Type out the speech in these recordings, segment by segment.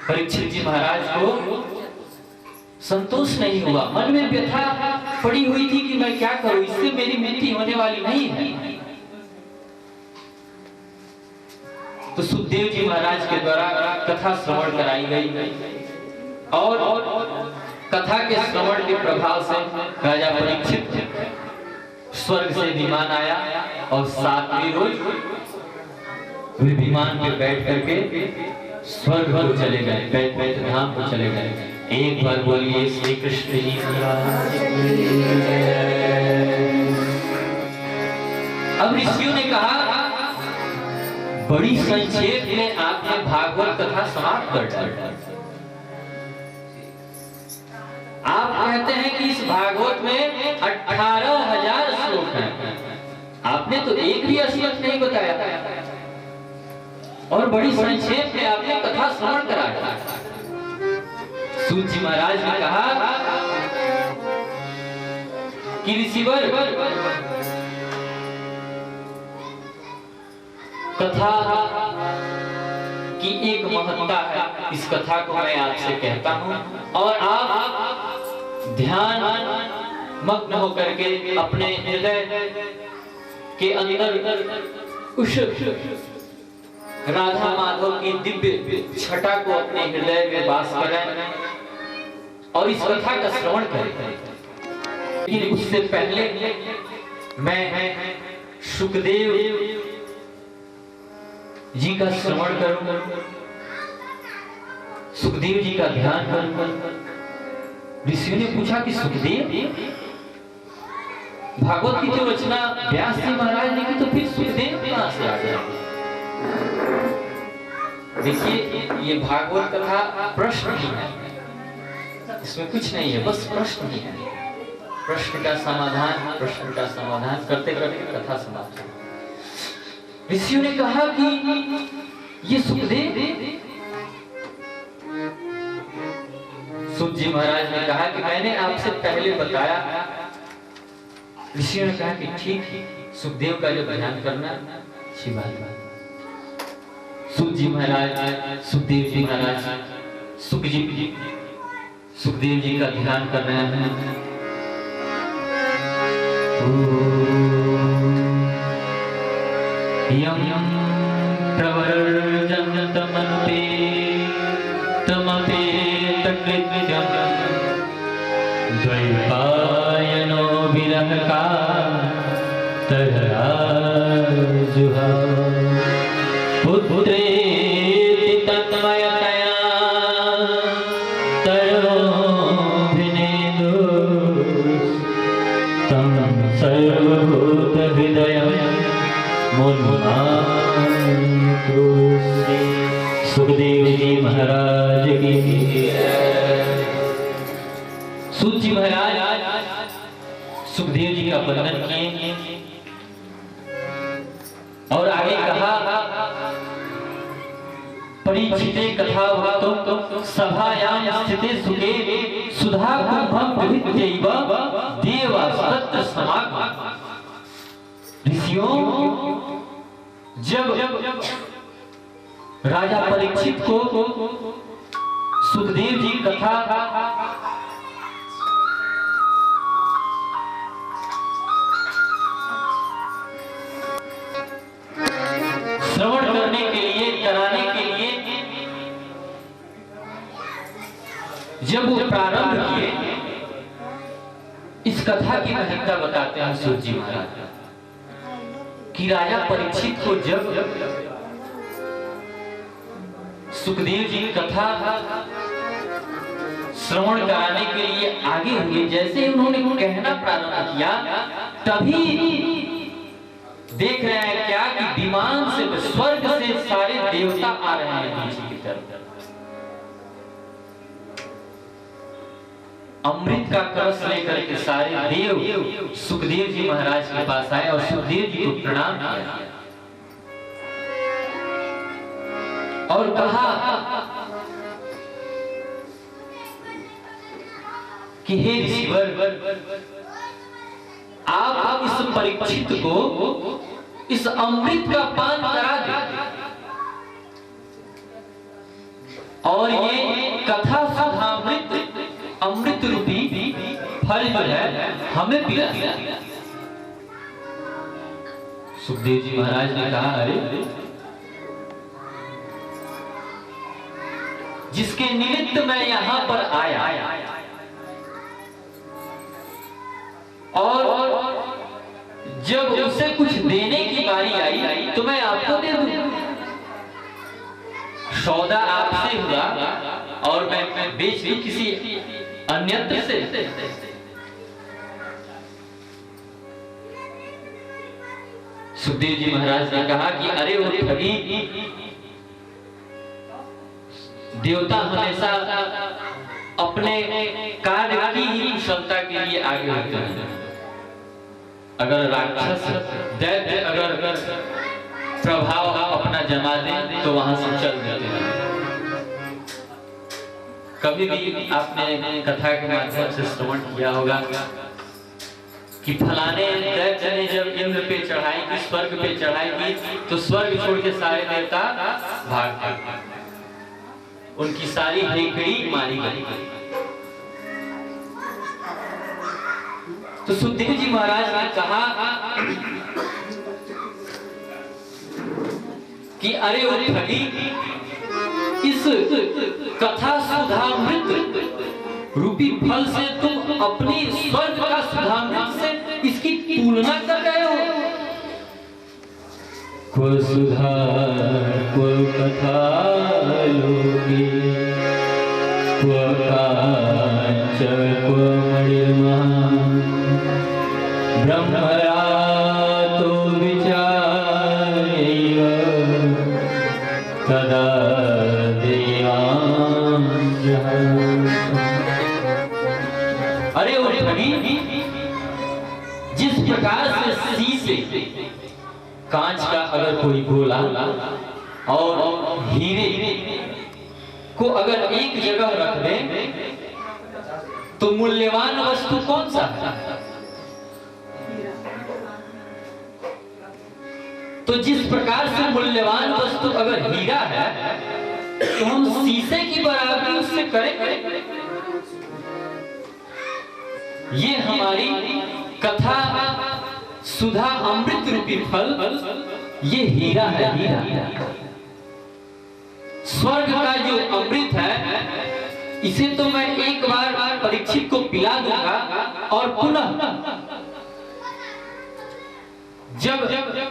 परीक्षित जी महाराज को संतोष नहीं हुआ, मन में व्यथा पड़ी हुई थी कि मैं क्या करूं, इससे मेरी मृत्यु होने वाली नहीं है। तो सुखदेव जी महाराज के द्वारा कथा श्रवण कराई गई और कथा के श्रवण के प्रभाव से राजा परीक्षित स्वर्ग से विमान आया और 7वीं रोज वे विमान पे बैठ करके स्वर्ग को चले गए, बैठ धाम को चले गए। एक बार बोलिए श्री कृष्ण जी महाराज। अब ऋषियों ने कहा बड़ी संक्षेप में आपने भागवत कथा समाप्त कर डाली। आप कहते हैं कि इस भागवत में 18,000 श्लोक हैं, आपने तो एक भी श्लोक नहीं बताया और बड़ी संक्षेप में आपने कथा श्रवण करा। सूत जी महाराज ने कहा कि ऋषिवर कथा की एक महत्ता है, इस कथा को मैं आपसे कहता हूं और आप ध्यान मग्न होकर के अपने हृदय के अंदर उस राधा माधव की दिव्य छटा को अपने हृदय में वास करें और इस कथा का श्रवण करें। लेकिन उससे पहले मैं सुखदेव जी का श्रवण करूं, सुखदेव जी का ध्यान करूं। ऋषि ने पूछा कि सुखदेव, भागवत की जो रचना व्यास जी महाराज ने की तो फिर सुखदेव कहां से आ गए? देखिए ये भागवत कथा प्रश्न ही है, इसमें कुछ नहीं है, बस प्रश्न ही है। प्रश्न का समाधान करते करते कथा समाप्त हो। ऋषियों ने कहा कि ये सुखदेव, सूत जी महाराज ने कहा कि मैंने आपसे पहले बताया। ऋषियों ने कहा कि ठीक, सुखदेव का जो ध्यान करना अच्छी बात है। सूत जी महाराज, सुखदेव जी महाराज, सुखदेव जी का ध्यान कर रहे हैं। यम प्रवर्जन्तमनुपे तमपे तकृत्यं द्वैपायनो विरहका तरराजुहा पुत्रेति तन्मयतया तयोभिनेदु तं सर्वभूतहृदयं मुन्मान्तु। सुखदेव जी महाराज की। सूत जी महाराज सुखदेव जी का वंदन किए और आगे कहा, परीक्षिते कथा वक्तुं सभायां स्थिते सुखे सुधा कुंभं विविध्यैव देवास्तत्र समागमः। ऋषियों, जब राजा परीक्षित को सुखदेव जी कथा श्रवण करने के लिए, कराने के लिए जब वो प्रारंभ किए, इस कथा की महत्ता बताते हैं सूत जी महाराज कि राजा परीक्षित को जब सुखदेव जी कथा श्रवण कराने के लिए आगे हुए, जैसे उन्होंने कहना प्रारंभ किया, तभी देख रहे हैं क्या कि विमान से, स्वर्ग से सारे देवता आ रहे हैं नीचे की तरफ। अमृत का कलश लेकर के सारे देव सुखदेव जी महाराज के पास आए और सुखदेव जी को प्रणाम किया और कहा कि हे ऋषिवर, आप इस परीक्षित को इस अमृत का पान करा दे। और ये कथा सुधामृत अमृत रूपी फल जो है हमें पिला। सुखदेव जी महाराज ने कहा, अरे जिसके निमित्त मैं यहां पर आया और जब उसे कुछ देने की बारी आई तो मैं आपको दे दूं। सौदा आपसे हुआ और मैं बेच दूं किसी अन्यत्र से। सुखदेव जी महाराज ने कहा कि अरे वो ठगी, देवता हमेशा अपने कार्य की ही कुशलता के लिए आगे होते हैं। अगर राक्षस दैत्य अगर प्रभाव अपना जमा दे तो वहां से चल देते हैं। कभी भी आपने कथा के माध्यम से श्रवण किया होगा कि फलाने दैत्य ने जब इंद्र पे चढ़ाई की, स्वर्ग पे चढ़ाई की, तो स्वर्ग छोड़ के सारे देवता भाग गए, उनकी सारी हेकड़ी मारी गई। तो सुखदेव जी महाराज ने कहा कि अरे वो ठगी, इस कथा सुधामृत रूपी फल से तुम अपनी स्वर्ग का सुधामृत से इसकी तुलना कर रहे हो। को सुधा को कथा लोगे, को कांच को मणिमा, ब्रह्मरा तो विचार तदा देवान। अरे वो ठगी, जिस प्रकार से शीशे कांच का अगर कोई गोला और हीरे को अगर एक जगह रख दे तो मूल्यवान वस्तु कौन सा है? तो जिस प्रकार से मूल्यवान वस्तु अगर हीरा है तो हम शीशे की बराबरी उससे करेंगे। ये हमारी कथा सुधा अमृत रूपी फल, ये हीरा है, हीरा। स्वर्ग का जो अमृत है इसे तो मैं एक बार परीक्षित को पिला दूंगा और पुनः जब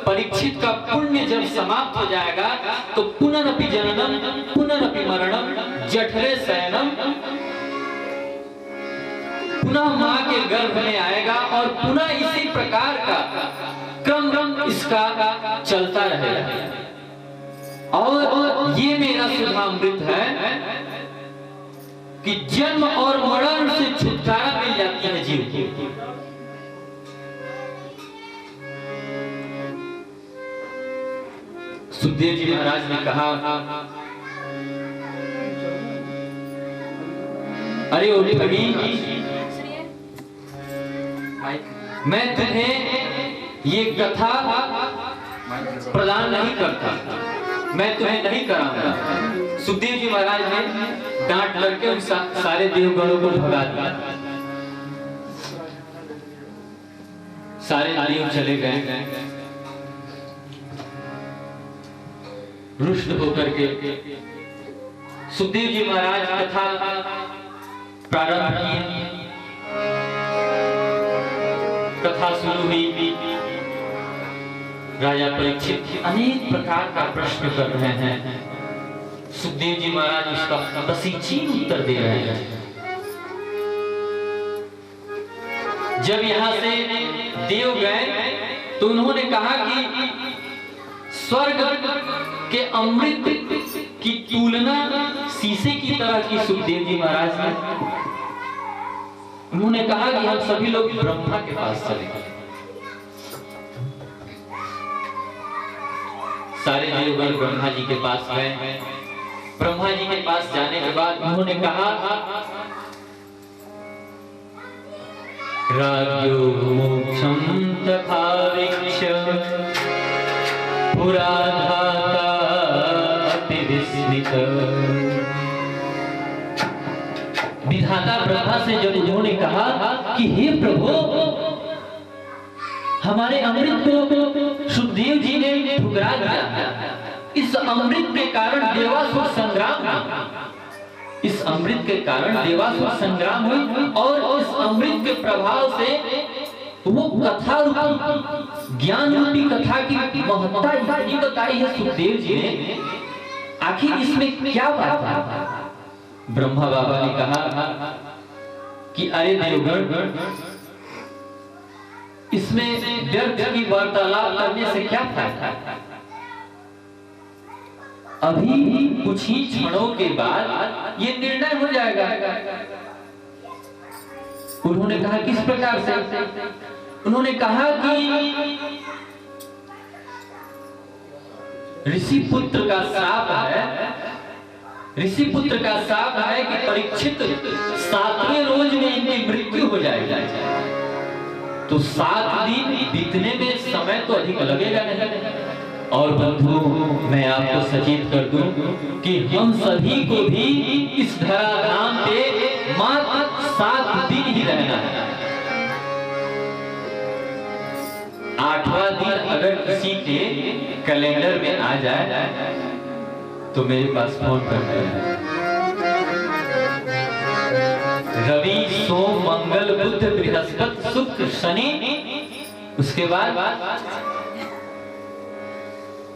परीक्षित का पुण्य जब समाप्त हो जाएगा तो पुनरपि जननम पुनरपि मरणम जठरे शयनम, पुनः मां के गर्भ में आएगा और पुनः इसी प्रकार का क्रम इसका चलता रहेगा। और ये मेरा सुधामृत है कि जन्म और मरण से छुटकारा मिल जाती है जीव को। सुखदेव जी महाराज ने कहा, अरे ओ ठगी, मैं तुम्हें ये कथा प्रदान नहीं करता, मैं तुम्हें नहीं कराऊंगा। सुखदेव जी महाराज ने डांट करके उन सारे देवगणों को भगा दिया। सारे देव चले गए रुष्ट होकर के। सुखदेव जी महाराज कथा प्रारंभ किए, कथा शुरू हुई। राजा परीक्षित अनेक प्रकार का प्रश्न कर रहे हैं, सुखदेव जी महाराज उसका प्रशिक्षित उत्तर दे रहे हैं। जब यहां से देव गए तो उन्होंने कहा कि स्वर्ग के अमृत की तुलना शीशे की तरह की सुखदेव जी महाराज ने। उन्होंने कहा कि हम सभी लोग ब्रह्मा के पास चलेंगे। सारे देवगण ब्रह्मा जी के पास गए। ब्रह्मा जी के पास जाने के बाद उन्होंने कहा, राज्यो मोक्षम तथा वीक्ष पुराधाता अति विस्मित विधाता ब्रह्मा से जब उन्होंने कहा कि हे प्रभु, हमारे अमृत को सुखदेव जी ने ठुकरा दिया, इस अमृत के कारण देवासुर संग्राम हुआ, इस अमृत के कारण देवासुर संग्राम हुई और इस अमृत के प्रभाव से वो कथा रूपी ज्ञान रूपी कथा की महत्ता इतनी बताई है सुखदेव जी ने। आखिर इसमें क्या बात है? ब्रह्मा बाबा ने कहा कि अरे देवगण, इसमें व्यर्थ की वार्तालाप करने से क्या फायदा? अभी कुछ ही क्षणों के बाद ये निर्णय हो जाएगा। उन्होंने कहा किस प्रकार से? उन्होंने कहा कि ऋषि पुत्र का शाप है, ऋषि पुत्र का शाप है कि परीक्षित 7वें रोज में इनकी मृत्यु हो जाएगी। तो 7 दिन बीतने में समय तो अधिक लगेगा नहीं। और बंधु, मैं आपको सचेत कर दूं कि हम सभी को भी इस धराधाम पे मात्र 7 दिन ही रहना है। 8वां दिन अगर किसी के कैलेंडर में आ जाए तो मेरे पास फोन कर देना। रवि, सोम, मंगल, बुध, बृहस्पति, शुक्र, शनि, उसके बाद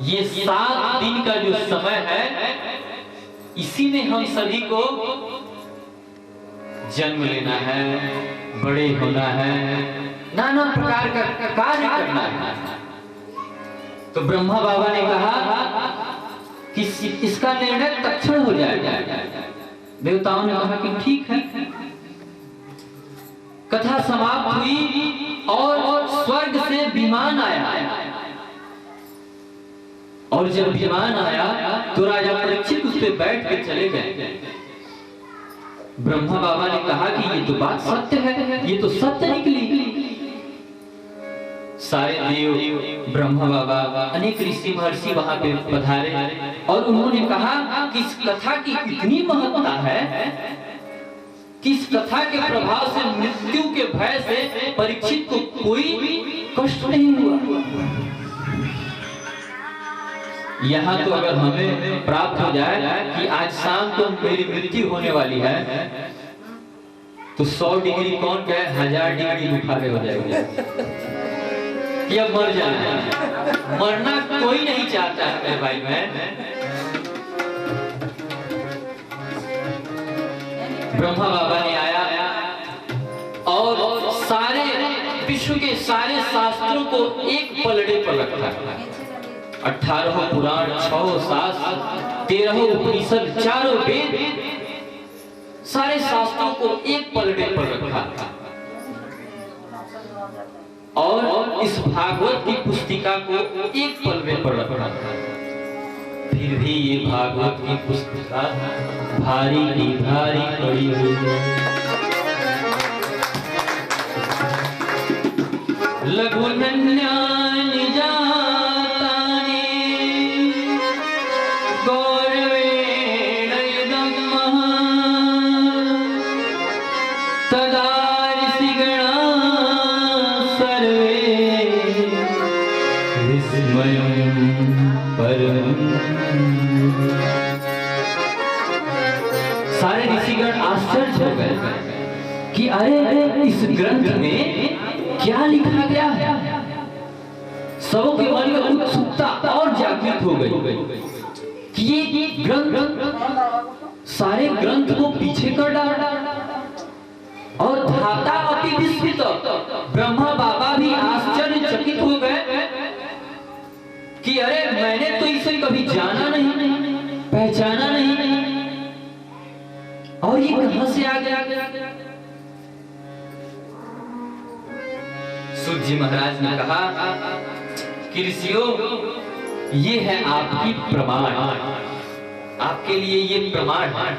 ये 7 दिन का जो समय है, इसी में हम सभी को जन्म लेना है, बड़े होना है, नाना प्रकार का कार्य करना है। तो ब्रह्मा बाबा ने कहा कि इसका निर्णय तत्क्षण हो जाएगा। देवताओं ने कहा कि ठीक है। कथा समाप्त हुई और स्वर्ग से विमान आया, और जब विमान आया तो राजा परीक्षित उस पे बैठ के चले गए। ब्रह्मा बाबा ने कहा कि ये तो बात सत्य है, ये तो सत्य निकली। सारे देव, ब्रह्मा बाबा, अनेक ऋषि महर्षि वहां पे पधारे और उन्होंने कहा कि इस कथा की इतनी महत्ता है कि इस कथा के प्रभाव से मृत्यु के भय से परीक्षित को कोई कष्ट नहीं हुआ। यहाँ तो अगर हमें प्राप्त हो जाए कि आज शाम को मेरी मृत्यु होने वाली है, तो 100 डिग्री कौन कहे, 1000 डिग्री बुखारे हो जाएगी या मर जाना। मरना कोई नहीं चाहता है मेरे भाई बहन। ब्रह्मा बाबा ने आया और सारे विश्व के सारे शास्त्रों को एक पलड़े पर रखा। 18 पुराण, 6 शास्त्र, 13 उपनिषद, 4 वेद, सारे शास्त्रों को एक पलड़े पर रखा और इस भागवत की पुस्तिका को एक पलड़े पर रखा। फिर भी ये भागवत की पुस्तिका भारी की भारी पड़ी हुई है। लघुनन्या सारे ऋषिगण आश्चर्य हो गए कि अरे इस ग्रंथ में क्या लिखा गया है। सबों के मन में उत्सुकता और जागृत हो गई कि ये ग्रंथ, सारे ग्रंथ को पीछे कर डाला और धाता अति विस्मित। ब्रह्मा बाबा भी आश्चर्यचकित हो गए कि अरे मैंने तो इसे कभी जाना नहीं, पहचाना नहीं, और ये कहां से आ गया। सूत जी महाराज ने कहा कि ऋषियों, ये है आपकी प्रमाण, आपके लिए ये प्रमाण है।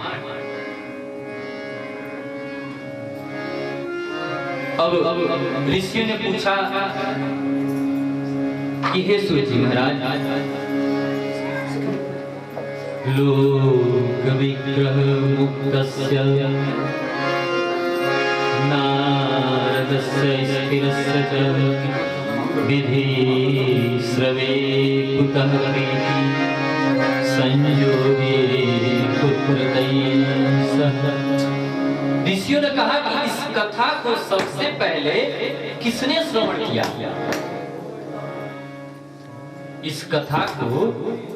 अब ऋषियों ने पूछा कि हे सूत जी महाराज, लोक विग्रह मुक्तस्य नारदस्य स्थिरस्य च विधि श्रवे कुतः प्रीति संयोगे पुत्रतैः सह। ऋषियों ने कहा कि इस कथा को सबसे पहले किसने श्रवण किया? इस कथा को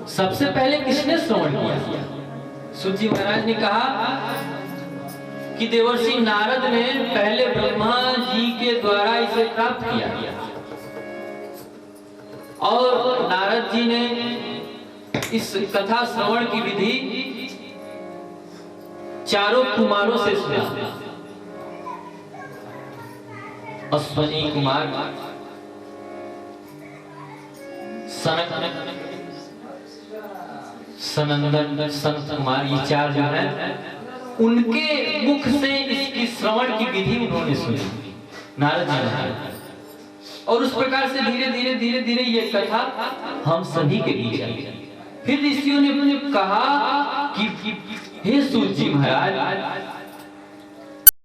सबसे पहले किसने श्रवण किया? सूत जी महाराज ने कहा कि देवर्षि नारद ने पहले ब्रह्मा जी के द्वारा इसे प्राप्त किया और नारद जी ने इस कथा श्रवण की विधि चारों कुमारों से सुना। अश्वनी कुमार, सनंदन, संत कुमार, ये चार जो है उनके मुख से इसकी श्रवण की विधि उन्होंने सुनी नारद जी ने। और उस प्रकार से धीरे धीरे धीरे धीरे ये कथा हम सभी के बीच आई। फिर ऋषियों ने कहा कि हे सूत जी महाराज,